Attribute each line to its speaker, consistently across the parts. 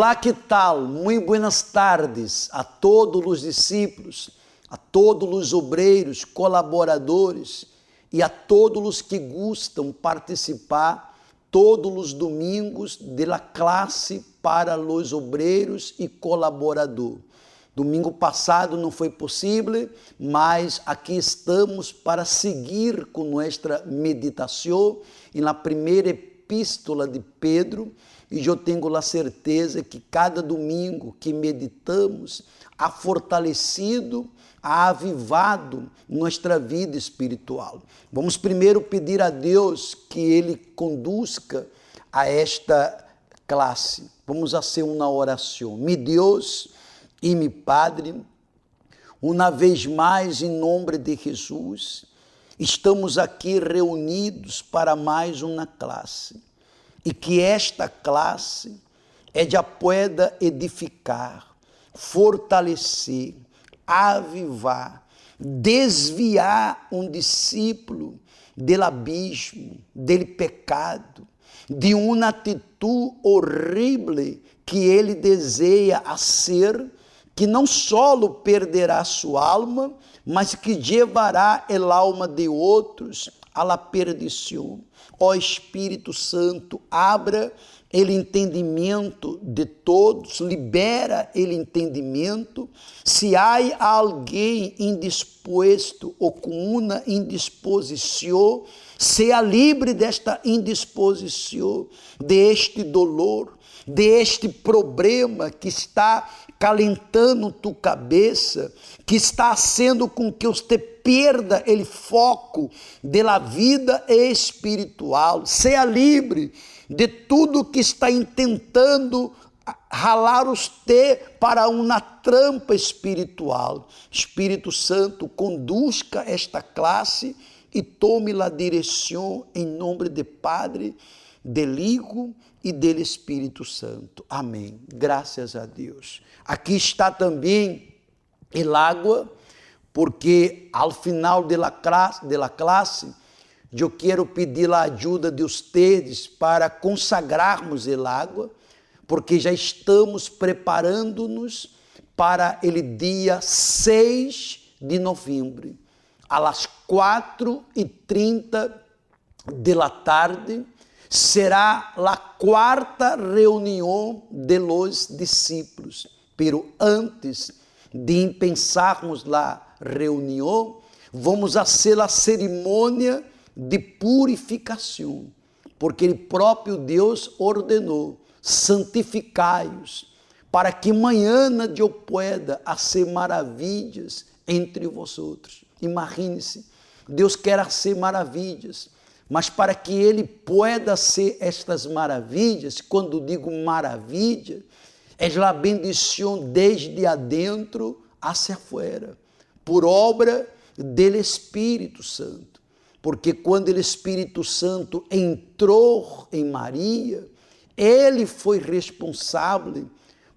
Speaker 1: Olá, que tal? Muito buenas tardes a todos os discípulos, a todos os obreiros, colaboradores e a todos os que gustam participar todos os domingos da classe para os obreiros e colaborador. Domingo passado não foi possível, mas aqui estamos para seguir com nossa meditação na primeira epístola de Pedro, e eu tenho a certeza que cada domingo que meditamos ha fortalecido, ha avivado nossa vida espiritual. Vamos primeiro pedir a Deus que Ele conduzca a esta classe. Vamos fazer uma oração. Mi Deus e mi Padre, uma vez mais, em nome de Jesus, estamos aqui reunidos para mais uma classe. E que esta classe já pueda edificar, fortalecer, avivar, desviar um discípulo do abismo, do pecado, de uma atitude horrível que ele deseja a ser, que não só perderá sua alma, mas que levará a alma de outros à la perdição. Ó Espírito Santo, abra o entendimento de todos, libera o entendimento. Se há alguém indisposto ou com uma indisposição, seja livre desta indisposição, deste dolor, deste problema que está calentando tua cabeça, que está sendo com que você perda o foco da vida espiritual. Seja livre de tudo que está intentando ralar você para uma trampa espiritual. Espírito Santo, conduzca esta classe e tome a direção em nome do Padre, do Hijo e do Espírito Santo. Amém. Graças a Deus. Aqui está também a água, porque ao final da classe, eu quero pedir a ajuda de vocês para consagrarmos a água, porque já estamos preparando-nos para o dia 6 de novembro, às 4h30 da tarde, será a quarta reunião de los discípulos. Pero antes de pensarmos na reunião, vamos fazer a cerimônia de purificação, porque o próprio Deus ordenou: santificai-os, para que amanhã eu pueda fazer maravilhas entre vosotros. Imagine-se, Deus quer fazer maravilhas, mas para que Ele pueda ser estas maravilhas, quando digo maravilha, é a bendição desde adentro hacia afuera, por obra do Espírito Santo. Porque quando o Espírito Santo entrou em Maria, Ele foi responsável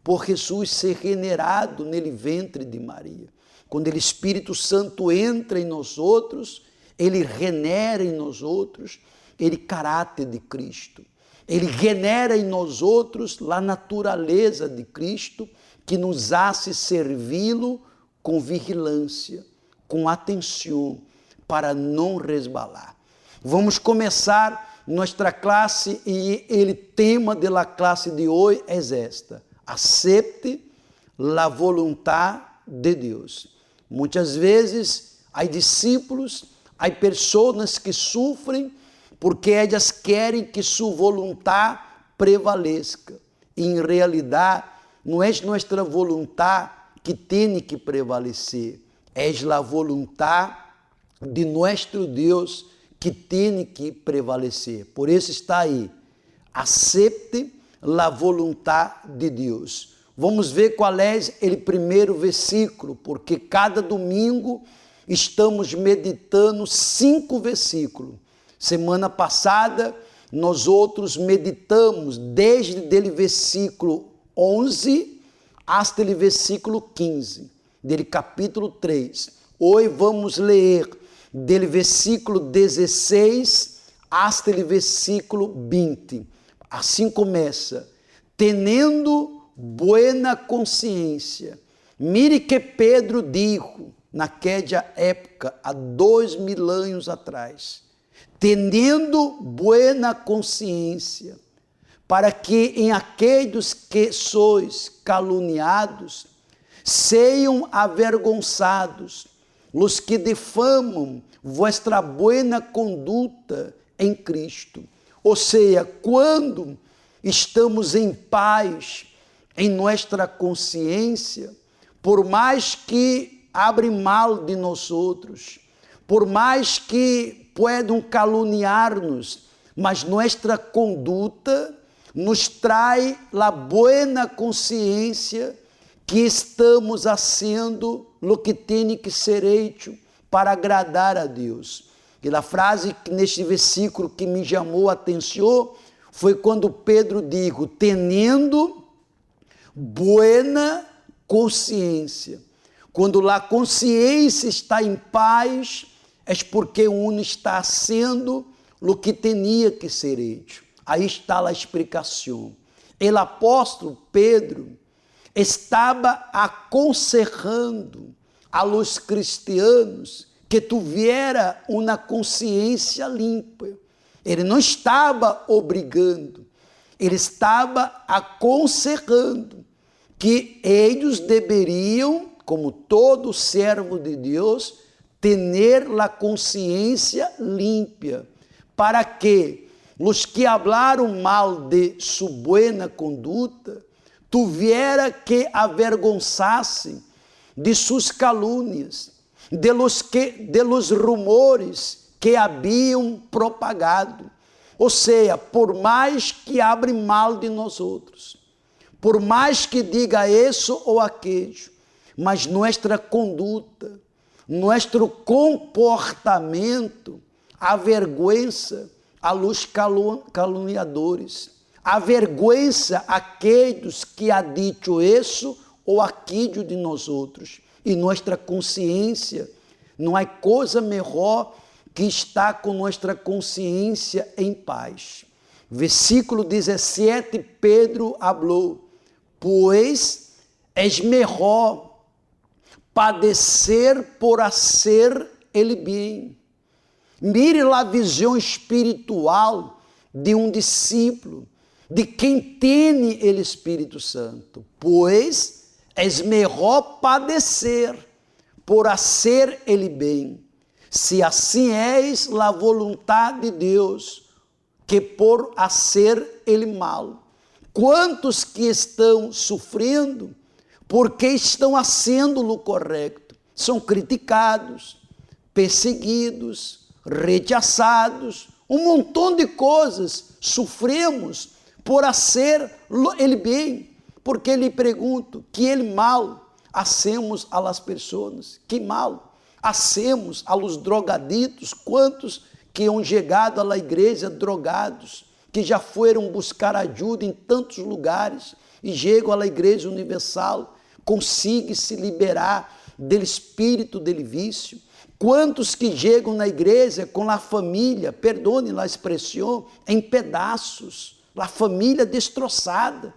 Speaker 1: por Jesus ser generado no ventre de Maria. Quando o Espírito Santo entra em nós outros, Ele genera em nós outros o caráter de Cristo. Ele genera em nós outros a natureza de Cristo, que nos hace servi-lo com vigilância, com atenção, para não resbalar. Vamos começar nossa classe e o tema da classe de hoje é esta: acepte a vontade de Deus. Muitas vezes há discípulos, há pessoas que sofrem porque elas querem que sua vontade prevaleça. E, em realidade, não é nossa vontade que tem que prevalecer, é a vontade de nosso Deus que tem que prevalecer. Por isso está aí: acepte a vontade de Deus. Vamos ver qual é o primeiro versículo, porque cada domingo estamos meditando 5 versículos. Semana passada, nós outros meditamos desde o versículo 11 até o versículo 15, do capítulo 3. Hoje vamos ler do versículo 16 até o versículo 20. Assim começa: tendo buena consciência. Mire que Pedro dijo naquela época, há 2000 anos atrás, tendo buena consciência, para que em aqueles que sois caluniados, sejam avergonçados os que difamam vossa buena conduta em Cristo. Ou seja, quando estamos em paz em nossa consciência, por mais que abre mal de nós outros, por mais que possam caluniar-nos, mas nossa conduta nos traz a buena consciência que estamos fazendo o que tem que ser hecho para agradar a Deus. E a frase neste versículo que me chamou a atenção foi quando Pedro dijo, tendo buena consciência. Quando a consciência está em paz, é porque uno está fazendo o que tinha que ser hecho. Aí está a explicação. O apóstolo Pedro estava aconsejando a los cristianos que tuviera uma consciência limpa. Ele não estava obrigando, ele estava aconsejando que eles deveriam, como todo servo de Deus, ter a consciência limpa, para que os que hablaram mal de sua buena conduta tuviera que avergonçar-se de suas calúnias, de los rumores que haviam propagado. Ou seja, por mais que abre mal de nós outros, por mais que diga isso ou aquilo, mas nossa conduta, nosso comportamento avergüenza a los caluniadores, avergüenza aqueles que ha dito isso ou aquilo de nós outros. E nossa consciência, não há coisa melhor que estar com nossa consciência em paz. Versículo 17, Pedro falou, pois é melhor padecer por hacer ele bem. Mire a visão espiritual de um discípulo, de quem tem o Espírito Santo. Pois é melhor padecer por hacer ele bem, se assim és a vontade de Deus, que por hacer ele mal. Quantos que estão sofrendo porque estão fazendo o correto, são criticados, perseguidos, rechaçados, um montão de coisas sofremos por hacer ele bem, porque lhe pergunto, que ele mal hacemos a las pessoas, que mal hacemos a los drogaditos, quantos que han chegado à igreja drogados, que já foram buscar ajuda em tantos lugares e chegam à igreja universal, conseguem se liberar do espírito do vício. Quantos que chegam na igreja com a família, perdone a expressão, em pedaços, a família destroçada,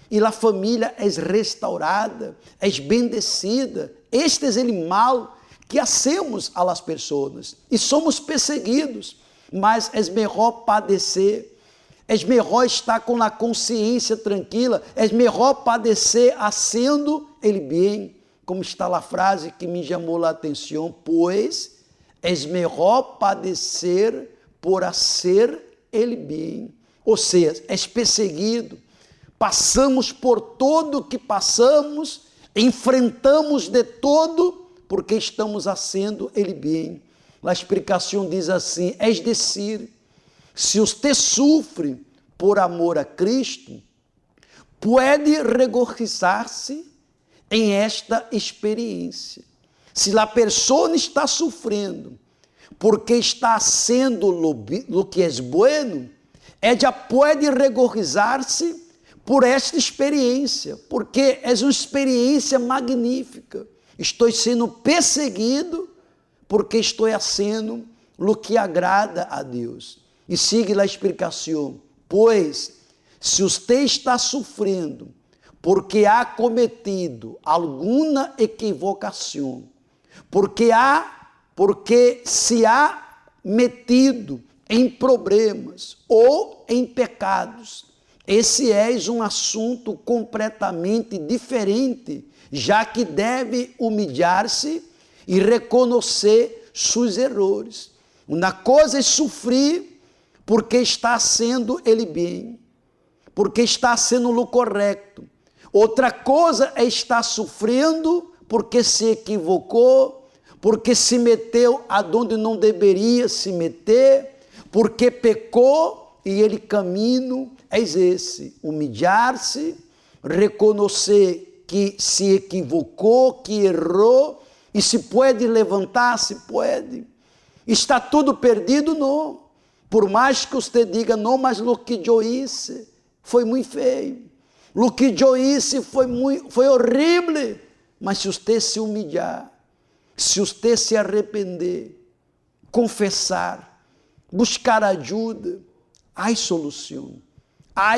Speaker 1: e a família é restaurada, é bendecida. Este é o mal que hacemos a las pessoas, e somos perseguidos, mas é melhor padecer, é melhor estar com a consciência tranquila, é melhor padecer fazendo ele bem, como está a frase que me chamou a atenção, pois é melhor padecer por hacer ele bem. Ou seja, és perseguido, passamos por todo o que passamos, enfrentamos de todo, porque estamos fazendo ele bem. A explicação diz assim, é decir, se você sofre por amor a Cristo, pode regocijar-se em esta experiência. Se a pessoa está sofrendo porque está sendo o que é bueno, ela pode regocijar-se por esta experiência, porque é uma experiência magnífica. Estou sendo perseguido porque estou fazendo o que agrada a Deus. E siga a explicação, pois se você está sofrendo porque ha cometido alguma equivocação, porque se ha metido em problemas ou em pecados. Esse é um assunto completamente diferente, já que deve humilhar-se e reconhecer seus erros. Uma coisa é sofrer porque está sendo ele bem, porque está sendo o correto. Outra coisa é estar sofrendo porque se equivocou, porque se meteu aonde não deveria se meter, porque pecou, e ele caminho é esse: humilhar-se, reconhecer que se equivocou, que errou, e se pode levantar-se, pode. Está tudo perdido? Não. Por mais que você diga, não, mas o que eu hice foi muito feio, o que eu hice foi horrível, mas se você se humilhar, se você se arrepender, confessar, buscar ajuda, há solução. Há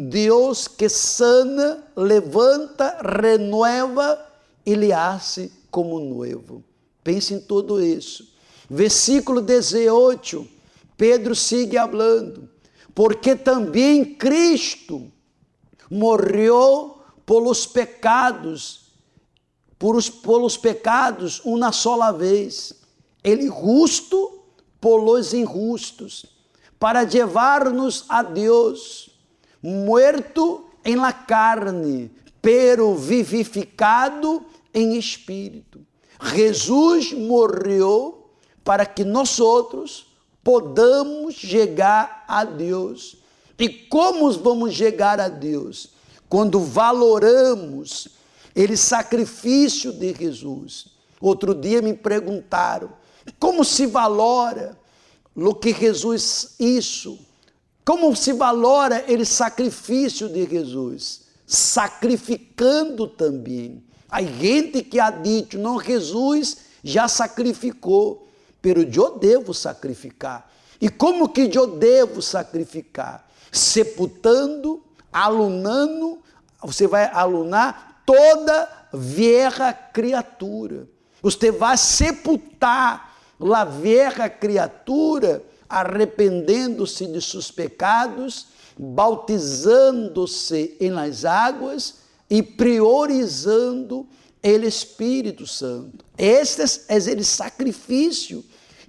Speaker 1: Deus que sana, levanta, renueva e lhe hace como novo. Pense em tudo isso. Versículo 18, Pedro sigue falando, porque também Cristo morreu pelos pecados, uma sola vez, ele justo pelos injustos, para levar-nos a Deus, muerto em la carne, pero vivificado em espírito. Jesus morreu para que nós podamos chegar a Deus. E como vamos chegar a Deus? Quando valoramos ele sacrifício de Jesus. Outro dia me perguntaram, como se valora o que Jesus hizo? Como se valora ele sacrifício de Jesus? Sacrificando também. Há gente que ha dito, não, Jesus já sacrificou, pero eu devo sacrificar. E como que eu devo sacrificar? Sepultando, alunando, você vai alunar toda velha criatura. Você vai sepultar a velha criatura, arrependendo-se de seus pecados, bautizando-se em las águas e priorizando o Espírito Santo. Este é o sacrifício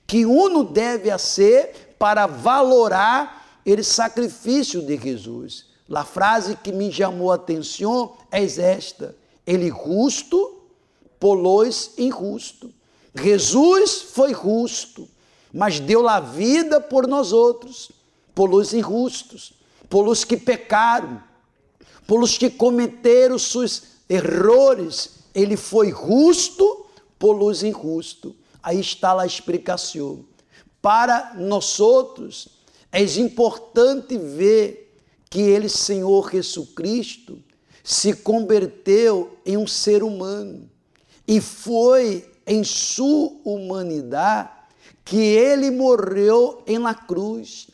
Speaker 1: que uno deve fazer para valorar o sacrifício de Jesus. A frase que me chamou a atenção é esta: ele justo pelos injusto. Jesus foi justo, mas deu a vida por nós outros, pelos injustos, pelos que pecaram, pelos que cometeram seus erros. Ele foi justo pelos injustos. Aí está a explicação. Para nós outros, é importante ver que ele, Senhor Jesus Cristo, se converteu em um ser humano. E foi em sua humanidade que ele morreu em la cruz.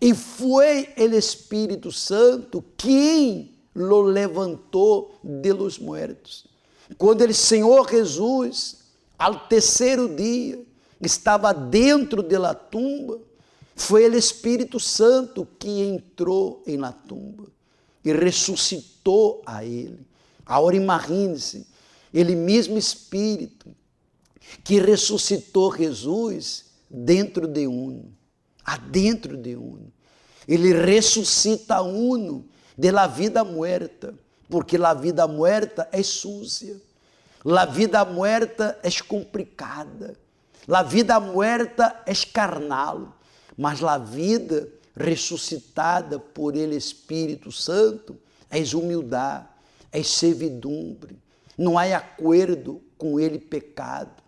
Speaker 1: E foi o Espírito Santo quem o levantou de los muertos. Quando ele, Senhor Jesus, ao terceiro dia, estava dentro da tumba, foi o Espírito Santo que entrou em la tumba e ressuscitou a ele. Agora imagine-se, ele mesmo Espírito que ressuscitou Jesus dentro de uno, adentro de uno. Ele ressuscita uno de la vida muerta, porque a vida muerta é sucia, a vida muerta é complicada, a vida muerta é carnal, mas a vida ressuscitada por ele Espírito Santo é humildade, é servidumbre. Não há acordo com ele pecado,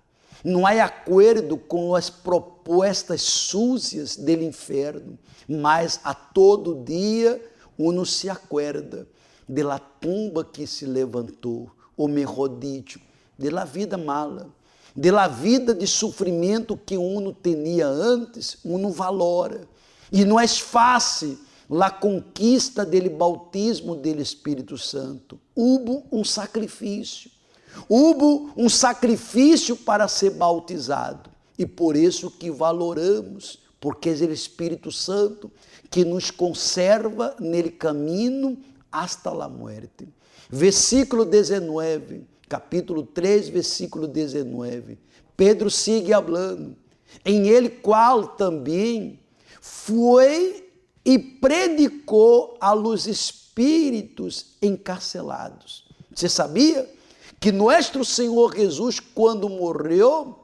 Speaker 1: não há acordo com as propostas sujas do inferno, mas a todo dia uno se acorda de la tumba que se levantou, ou melhor dito, de la vida mala, de la vida de sofrimento que uno tinha antes, uno valora. E não é fácil la conquista del bautismo del Espírito Santo. Hubo um sacrifício. Hubo um sacrifício para ser bautizado. E por isso que valoramos, porque é o Espírito Santo que nos conserva nele caminho hasta la muerte. Versículo 19, capítulo 3, versículo 19. Pedro sigue falando. Em ele qual também foi e predicou a los espíritos encarcelados. Você sabia que nosso Senhor Jesus, quando morreu,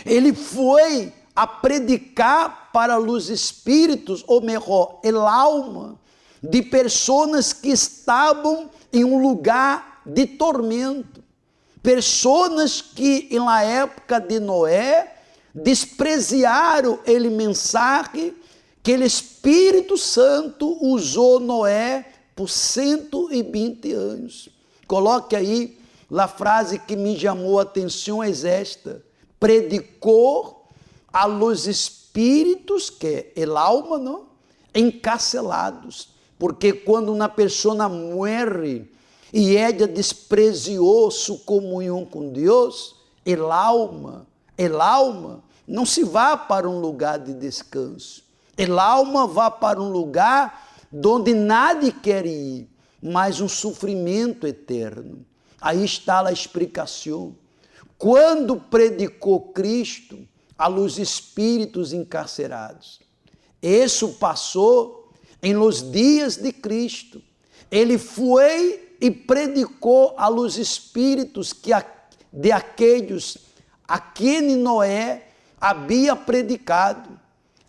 Speaker 1: ele foi a predicar para os espíritos, ou melhor, el alma, de pessoas que estavam em um lugar de tormento. Pessoas que, na época de Noé, despreciaram a mensagem que o Espírito Santo usou Noé por 120 anos. Coloque aí a frase que me chamou a atenção, é esta: predicou a los espíritos, que é el alma, não? Encarcelados. Porque quando uma pessoa morre e ela desprezou sua comunhão com Deus, el alma não se vá para um lugar de descanso. El alma vai para um lugar onde nadie quer ir, mas um sofrimento eterno. Aí está a explicação. Quando predicou Cristo a los espíritos encarcerados, isso passou em los dias de Cristo. Ele foi e predicou a los espíritos de aqueles a quem Noé havia predicado.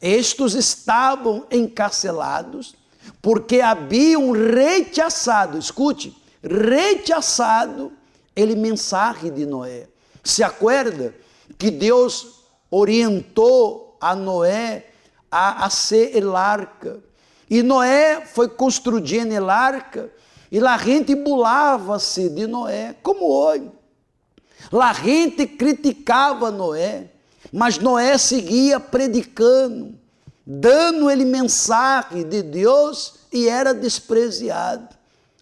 Speaker 1: Estes estavam encarcelados porque haviam rechaçado, escute, rechaçado a mensagem de Noé. Se acorda que Deus orientou a Noé a ser el arca. E Noé foi construindo el arca e a gente burlava-se de Noé, como hoje. A gente criticava Noé, mas Noé seguia predicando, dando ele mensagem de Deus e era desprezado.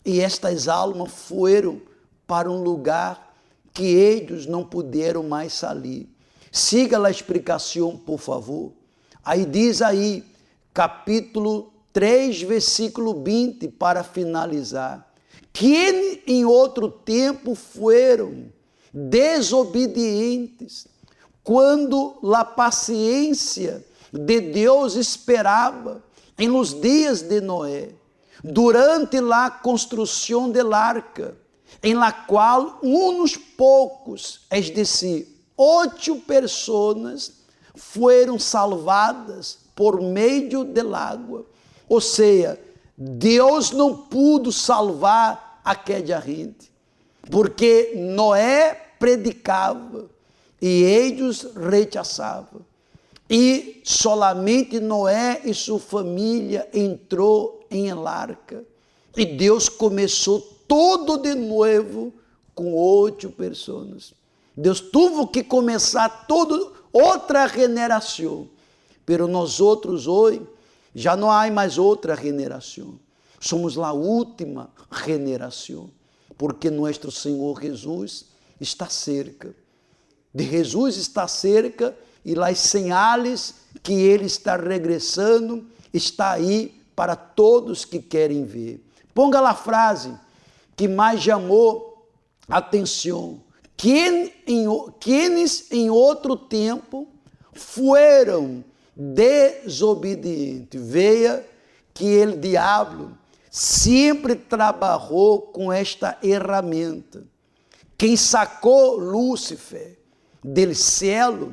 Speaker 1: E estas almas foram para um lugar que eles não puderam mais sair. Siga a explicação, por favor. Aí diz aí, capítulo 3, versículo 20, para finalizar. Que em outro tempo foram desobedientes, quando a paciência de Deus esperava em los dias de Noé, durante a construção del arca, em la qual uns poucos, es decir, 8 pessoas, foram salvadas por meio del água. Ou seja, Deus não pôde salvar aquela gente, porque Noé predicava e eles rechaçavam. E solamente Noé e sua família entrou em el arca. E Deus começou tudo de novo com 8 pessoas. Deus teve que começar outra generação. Pero nós outros hoje já não há mais outra generação. Somos a última generação, porque nosso Senhor Jesus está cerca. De Jesus está cerca e as señales que Ele está regressando está aí para todos que querem ver. Ponga lá a frase que mais chamou a atenção. Quienes em outro tempo foram desobedientes. Veja que o diabo sempre trabalhou com esta ferramenta. Quem sacou Lúcifer do céu,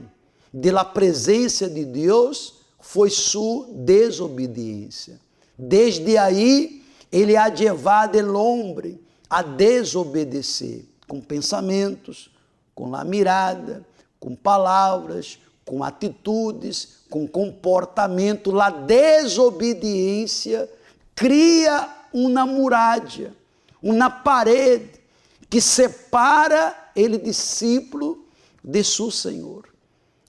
Speaker 1: da presença de Deus, foi sua desobediência. Desde aí, ele ha levado o homem a desobedecer, com pensamentos, com a mirada, com palavras, com atitudes, com comportamento. A desobediência cria uma muralha, uma parede que separa ele discípulo de seu Senhor.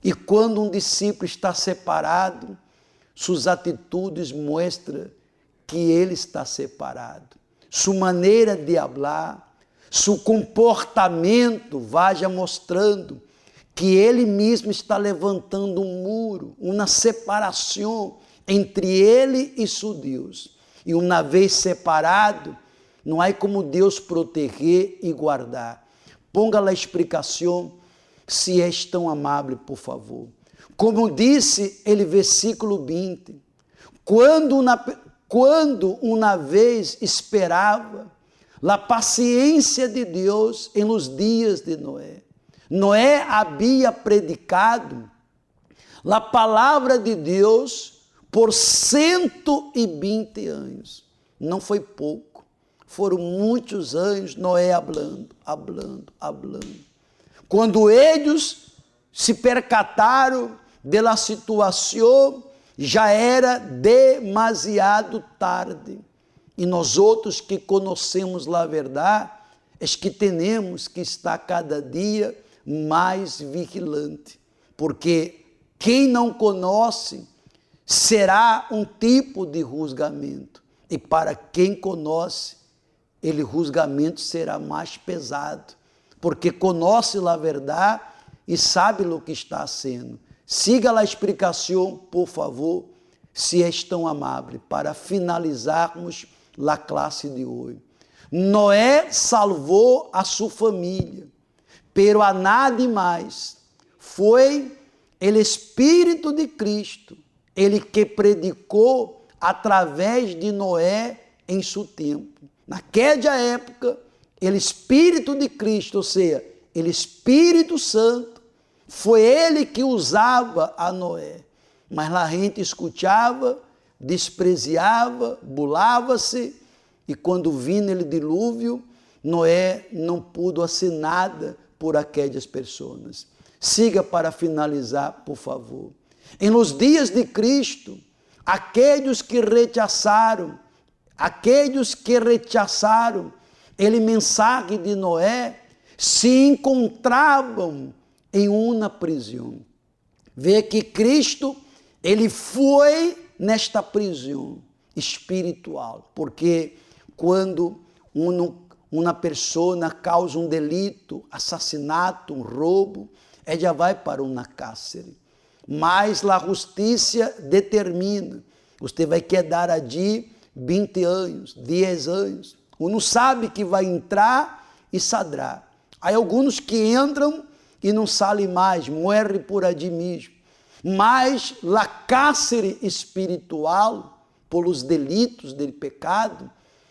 Speaker 1: E quando um discípulo está separado, suas atitudes mostram que ele está separado. Sua maneira de falar, seu comportamento vai mostrando que ele mesmo está levantando um muro, uma separação entre ele e seu Deus. E uma vez separado, não há como Deus proteger e guardar. Ponga lá a explicação, se és tão amável, por favor. Como disse ele, versículo 20, quando uma vez esperava a paciência de Deus em los dias de Noé. Noé havia predicado a palavra de Deus por 120 anos. Não foi pouco, foram muitos anos Noé hablando. Quando eles se percataram da situação, já era demasiado tarde. E nós outros que conhecemos a verdade, é que temos que estar cada dia mais vigilante, porque quem não conhece será um tipo de julgamento, e para quem conhece, ele julgamento será mais pesado, porque conhece a verdade e sabe o que está sendo. Siga a explicação, por favor, se és tão amável, para finalizarmos a classe de hoje. Noé salvou a sua família, pero a nada mais. Foi o Espírito de Cristo, ele que predicou através de Noé em seu tempo. Naquela época, o Espírito de Cristo, ou seja, o Espírito Santo, foi ele que usava a Noé. Mas a gente escutava, desprezava, bulava-se, e quando vinha ele dilúvio, Noé não pôde fazer nada por aquelas pessoas. Siga para finalizar, por favor. Em los dias de Cristo, aqueles que rechaçaram ele mensagem de Noé, se encontravam em uma prisão. Vê que Cristo, ele foi nesta prisão espiritual, porque quando uma pessoa causa um delito, assassinato, um roubo, ela vai para uma cárcere. Mas a justiça determina, você vai quedar ali 20 anos, 10 anos. Uno sabe que vai entrar e sadrar. Há alguns que entram e não saem mais, morrem por ali mesmo. Mas a cárcere espiritual, pelos delitos do pecado,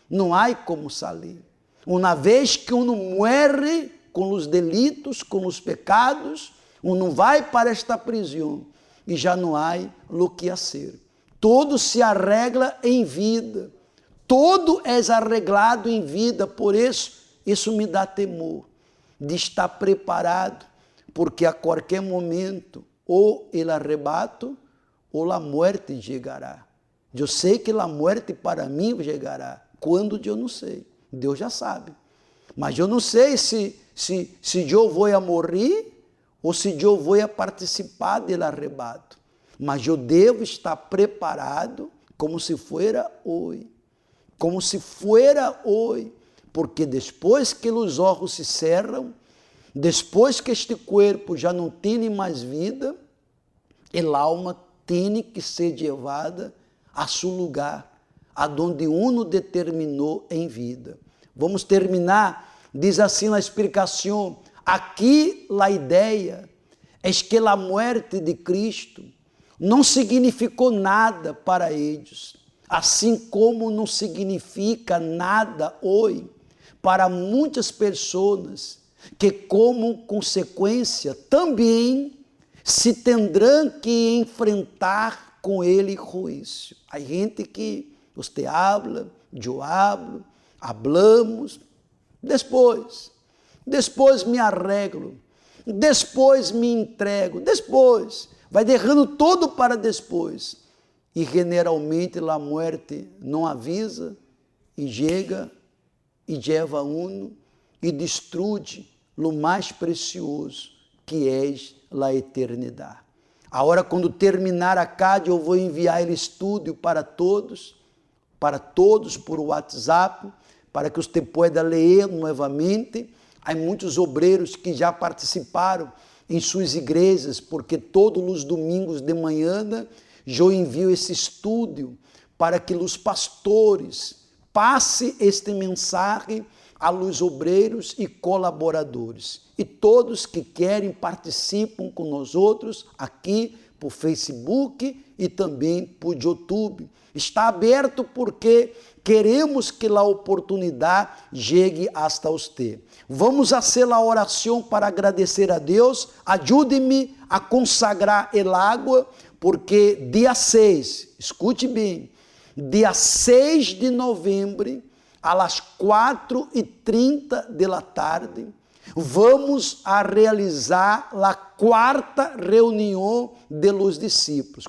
Speaker 1: não há como sair. Uma vez que uno morre com os delitos, com os pecados, uno vai para esta prisão e já não há o que fazer. Tudo se arregla em vida. Tudo é arreglado em vida, por isso me dá temor de estar preparado, porque a qualquer momento, ou ele arrebato, ou a morte chegará. Eu sei que a morte para mim chegará. Quando eu não sei, Deus já sabe. Mas eu não sei se eu vou morrer ou se eu vou participar do arrebato. Mas eu devo estar preparado como se fuera hoje. Como se fuera hoje. Porque depois que os olhos se cerram, depois que este corpo já não tem mais vida, a alma tem que ser levada a seu lugar, aonde uno determinou em vida. Vamos terminar, diz assim na explicação, aqui a ideia é que a morte de Cristo não significou nada para eles, assim como não significa nada hoje para muitas pessoas que, como consequência, também se terão que enfrentar com ele juízo. Há gente que você habla, eu hablo, hablamos, depois me arreglo, depois me entrego, depois, vai derrando tudo para depois. E generalmente a morte não avisa e chega e leva uno e destrui o mais precioso que é a eternidade. Agora, quando terminar a CAD, eu vou enviar ele estúdio para todos, para todos por WhatsApp, para que você possa ler novamente. Há muitos obreiros que já participaram em suas igrejas, porque todos os domingos de manhã eu envio esse estudo para que os pastores passe este mensagem aos obreiros e colaboradores. E todos que querem participam com nós outros aqui por Facebook e também por YouTube. Está aberto porque queremos que a oportunidade chegue hasta você. Vamos fazer a oração para agradecer a Deus. Ajude-me a consagrar a água, porque dia 6, escute bem, dia 6 de novembro, às 4h30 da tarde, vamos a realizar a quarta reunião de los discípulos.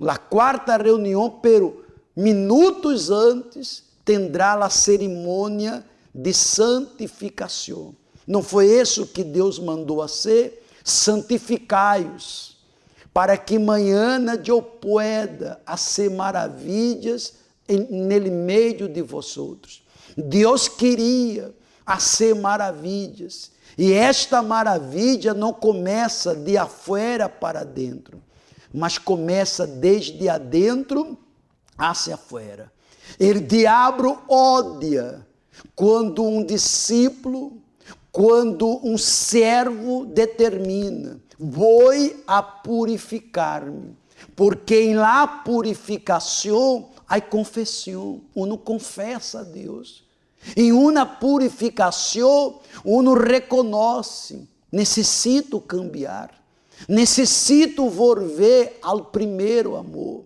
Speaker 1: A quarta reunião, pero minutos antes, tendrá a cerimônia de santificação. Não foi isso que Deus mandou a ser? Santificai-os, para que amanhã eu pueda fazer maravilhas nele meio de vosotros. Deus queria fazer maravilhas, e esta maravilha não começa de afuera para dentro, mas começa desde adentro hacia afuera. O diabo odia quando um discípulo, quando um servo determina: vou a purificar-me, porque em la purificação há confissão, uno confessa a Deus. Em uma purificação, uno reconhece: necessito cambiar, necessito volver ao primeiro amor.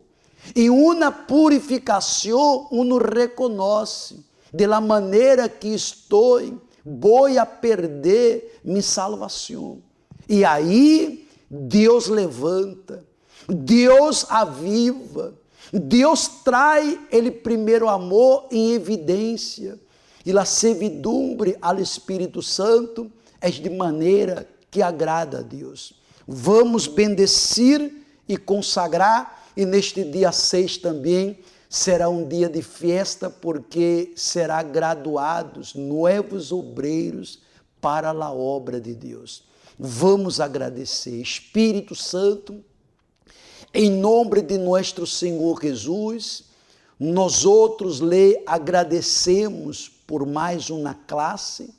Speaker 1: Em uma purificação, uno reconhece: de la maneira que estou, vou a perder minha salvação. E aí, Deus levanta, Deus aviva, Deus traz ele primeiro amor em evidência, e a servidumbre ao Espírito Santo é de maneira que agrada a Deus. Vamos bendecir e consagrar, e neste dia 6 também será um dia de festa, porque será graduados novos obreiros para a obra de Deus. Vamos agradecer. Espírito Santo, em nome de nosso Senhor Jesus, nós outros lhe agradecemos por mais uma classe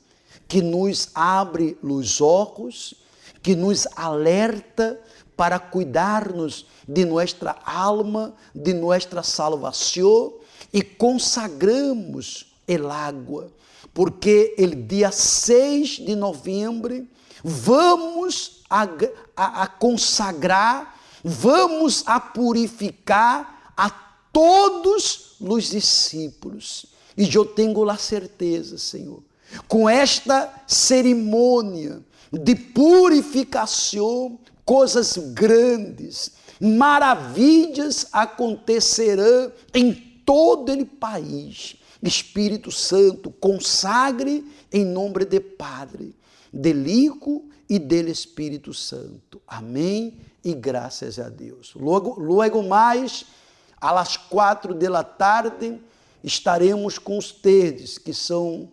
Speaker 1: que nos abre os olhos, que nos alerta para cuidarmos de nossa alma, de nossa salvação, e consagramos el água, porque el dia 6 de novembro vamos a consagrar, vamos a purificar a todos os discípulos. E eu tenho a certeza, Senhor, com esta cerimônia de purificação, coisas grandes, maravilhas acontecerão em todo o país. Espírito Santo, consagre em nome de Padre, del Hijo e del Espírito Santo. Amém e graças a Deus. Logo mais, às 4 da tarde, estaremos com os tedes, que são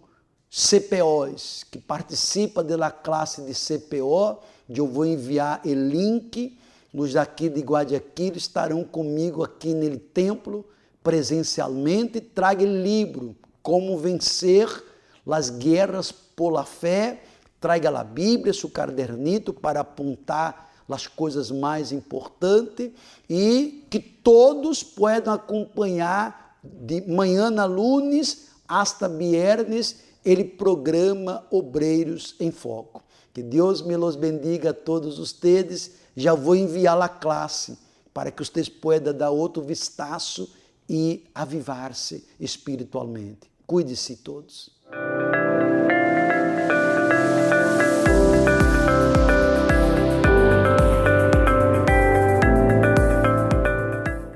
Speaker 1: CPOs, que participam da classe de CPO. Eu vou enviar o link. Os daqui de Guayaquil estarão comigo aqui no templo, presencialmente. Traga o livro, Como Vencer as Guerras por la Fé. Traga a Bíblia, seu cadernito, para apontar as coisas mais importantes, e que todos possam acompanhar de manhã a lunes hasta viernes ele programa Obreiros em Foco. Que Deus me los bendiga a todos ustedes. Já vou enviar a classe para que vocês possam dar outro vistaço e avivar-se espiritualmente. Cuide-se todos.